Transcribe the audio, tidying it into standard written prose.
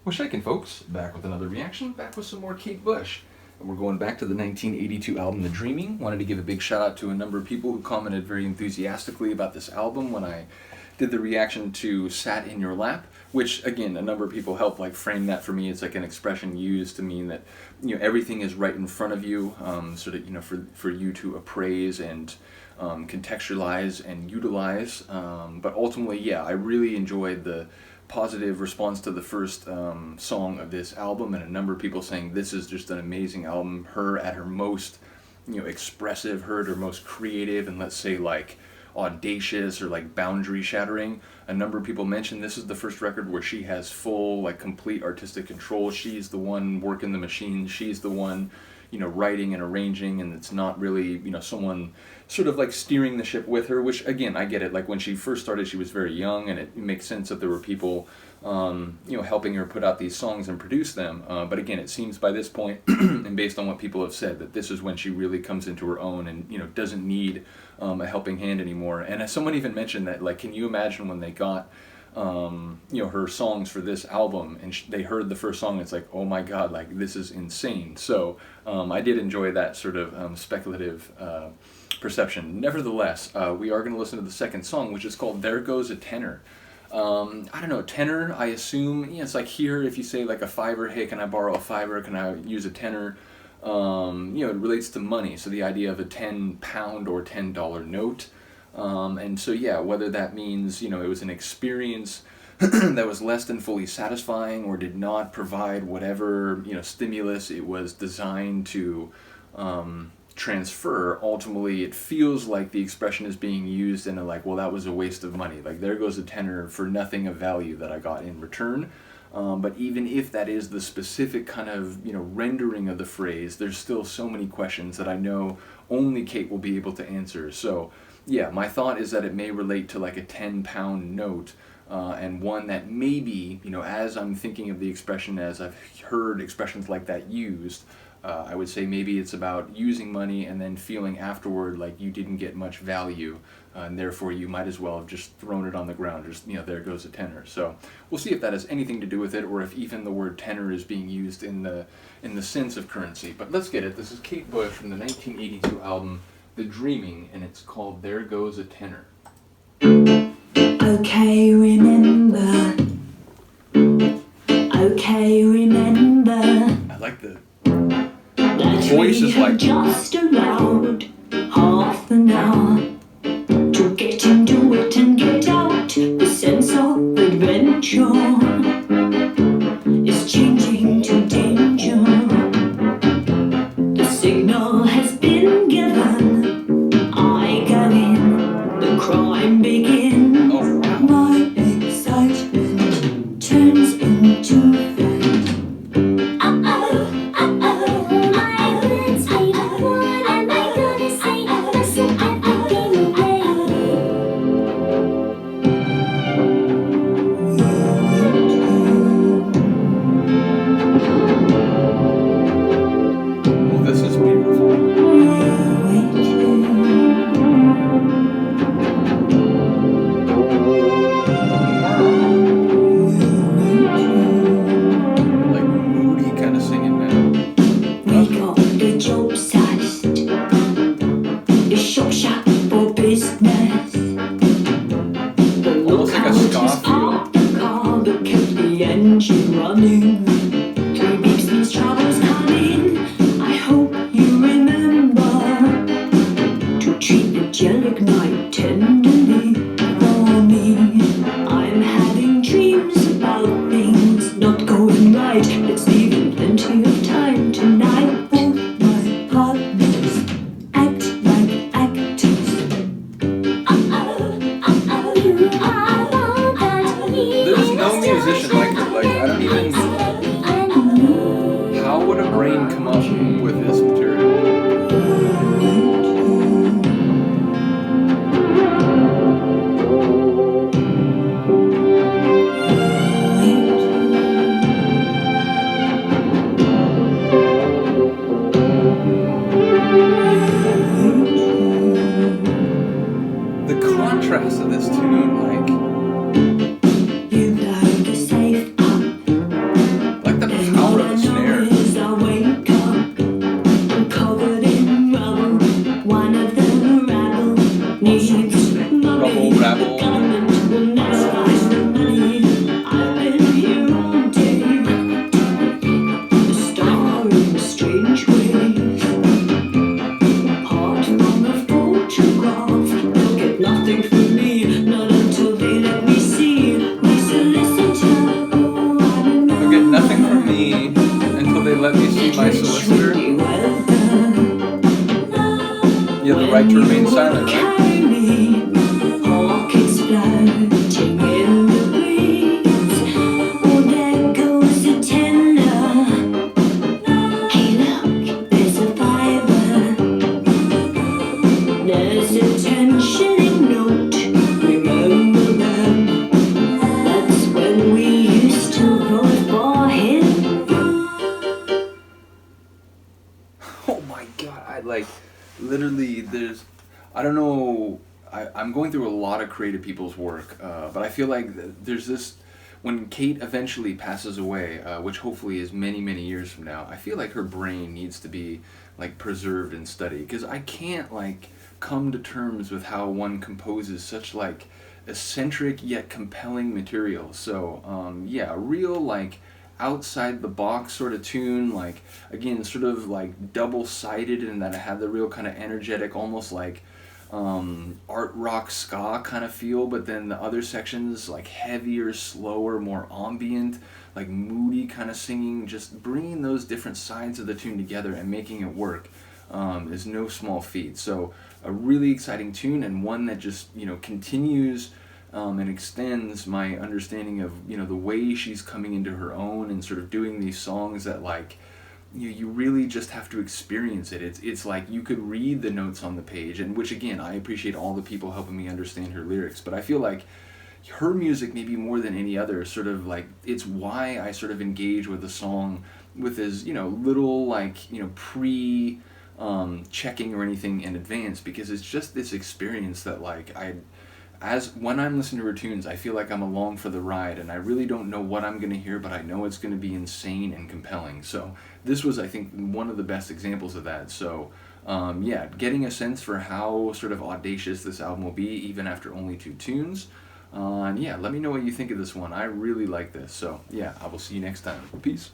Well, shaking, folks. Back with another reaction, back with some more Kate Bush. And we're going back to the 1982 album, The Dreaming. Wanted to give a big shout out to a number of people who commented very enthusiastically about this album when I did the reaction to Sat in Your Lap, which, again, a number of people helped like frame that for me. It's like an expression used to mean that, you know, everything is right in front of you, so that, you know, for you to appraise and contextualize and utilize. But ultimately, yeah, I really enjoyed the positive response to the first song of this album, and a number of people saying this is just an amazing album. Her at her most, you know, expressive, her at her most creative, and let's say like audacious or like boundary shattering. A number of people mentioned this is the first record where she has full, like, complete artistic control. She's the one working the machine. She's the one, you know, writing and arranging, and it's not really, you know, someone sort of like steering the ship with her, which, again, I get it. Like, when she first started, she was very young, and it makes sense that there were people, you know, helping her put out these songs and produce them. But again, it seems by this point, and based on what people have said, that this is when she really comes into her own and, you know, doesn't need a helping hand anymore. And as someone even mentioned that, like, can you imagine when they got you know, her songs for this album, and they heard the first song, it's like, oh my god, like, this is insane. So I did enjoy that sort of speculative perception. Nevertheless, we are going to listen to the second song, which is called There Goes a Tenor. I don't know, tenor, I assume, yeah, it's like here, if you say like a fiver, hey, can I borrow a fiver, can I use a tenor? You know, it relates to money, so the idea of a £10 or $10 note. And so, yeah, whether that means, you know, it was an experience that was less than fully satisfying or did not provide whatever, you know, stimulus it was designed to transfer, ultimately it feels like the expression is being used in a, like, well, that was a waste of money. Like, there goes a tenor for nothing of value that I got in return. But even if that is the specific kind of, you know, rendering of the phrase, there's still so many questions that I know only Kate will be able to answer. So, yeah, my thought is that it may relate to like a £10 note, and one that maybe, you know, as I'm thinking of the expression, as I've heard expressions like that used, I would say maybe it's about using money and then feeling afterward like you didn't get much value, and therefore you might as well have just thrown it on the ground, just, you know, there goes a tenor. So we'll see if that has anything to do with it, or if even the word tenor is being used in the sense of currency. But let's get it. This is Kate Bush from the 1982 album The Dreaming, and it's called There Goes a Tenor. Okay, remember. Okay, remember. I like the voice is like just allowed half an hour to get into it and get out. The sense of adventure is changing to danger. The signal has been given. I go in, the crime begins. oh, wow. My excitement turns into fear. This is beautiful. Like moody kind of singing now. We got the job sized, the shop shop for business. The Almost like a ska lookout is feel. parked the car that kept the engine running. 3 beeps means trouble's coming. I hope you remember to treat the gelic night tenderly for me. I'm having dreams about things not going right. Let's leave in plenty of time tonight. Both my partners act like actors. There's no musician like her. Like, I don't even me until they let me see my solicitor. You have the right to remain silent, right? Oh my god, I like literally there's I don't know I'm going through a lot of creative people's work, but I feel like there's this when Kate eventually passes away, which hopefully is many many years from now. I feel like her brain needs to be like preserved and studied because I can't like come to terms with how one composes such like eccentric yet compelling material. So yeah, real like outside the box sort of tune, like again sort of like double-sided in that it had the real kind of energetic, almost like art rock ska kind of feel, but then the other sections like heavier, slower, more ambient, like moody kind of singing. Just bringing those different sides of the tune together and making it work is no small feat. So a really exciting tune, and one that just continues and extends my understanding of the way she's coming into her own and sort of doing these songs that like you really just have to experience it. It's like you could read the notes on the page, and which again I appreciate all the people helping me understand her lyrics, but I feel like her music maybe more than any other sort of like it's why I sort of engage with a song with as little like pre checking or anything in advance, because it's just this experience that like as when I'm listening to her tunes, I feel like I'm along for the ride, and I really don't know what I'm going to hear, but I know it's going to be insane and compelling. So this was, I think, one of the best examples of that. So yeah, getting a sense for how sort of audacious this album will be, even after only 2 tunes. And yeah, let me know what you think of this one. I really like this. So yeah, I will see you next time. Peace.